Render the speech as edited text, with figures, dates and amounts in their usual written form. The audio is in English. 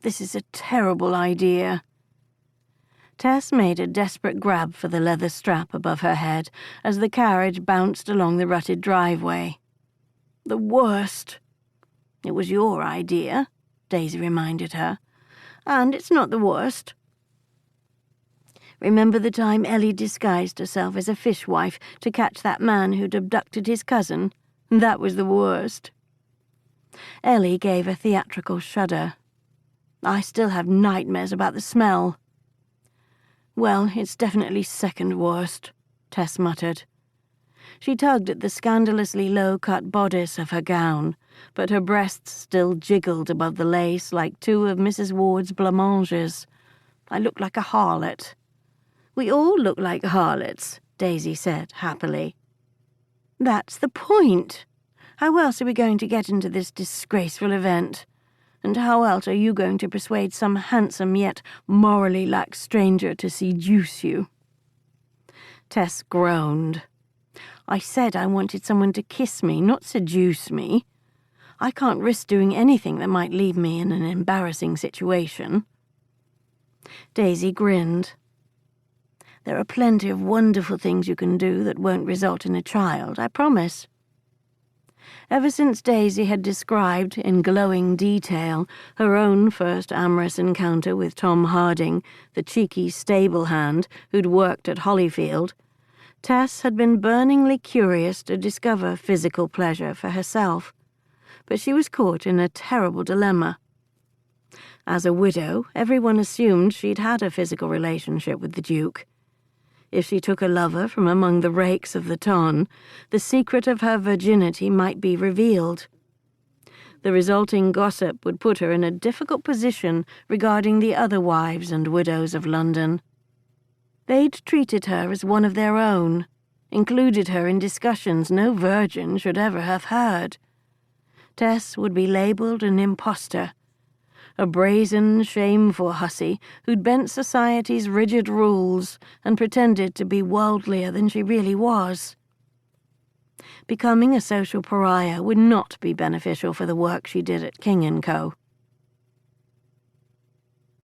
This is a terrible idea." Tess made a desperate grab for the leather strap above her head as the carriage bounced along the rutted driveway. "The worst." "It was your idea," Daisy reminded her. "And it's not the worst. Remember the time Ellie disguised herself as a fishwife to catch that man who'd abducted his cousin? That was the worst." Ellie gave a theatrical shudder. "I still have nightmares about the smell." "Well, it's definitely second worst," Tess muttered. She tugged at the scandalously low-cut bodice of her gown, but her breasts still jiggled above the lace like two of Mrs. Ward's blancmanges. "I look like a harlot." "We all look like harlots," Daisy said happily. "That's the point. How else are we going to get into this disgraceful event? And how else are you going to persuade some handsome yet morally lax stranger to seduce you?" Tess groaned. "I said I wanted someone to kiss me, not seduce me. I can't risk doing anything that might leave me in an embarrassing situation." Daisy grinned. "There are plenty of wonderful things you can do that won't result in a child, I promise." Ever since Daisy had described in glowing detail her own first amorous encounter with Tom Harding, the cheeky stable hand who'd worked at Hollyfield, Tess had been burningly curious to discover physical pleasure for herself, but she was caught in a terrible dilemma. As a widow, everyone assumed she'd had a physical relationship with the Duke. If she took a lover from among the rakes of the ton, the secret of her virginity might be revealed. The resulting gossip would put her in a difficult position regarding the other wives and widows of London. They'd treated her as one of their own, included her in discussions no virgin should ever have heard. Tess would be labelled an impostor, a brazen, shameful hussy who'd bent society's rigid rules and pretended to be worldlier than she really was. Becoming a social pariah would not be beneficial for the work she did at King & Co.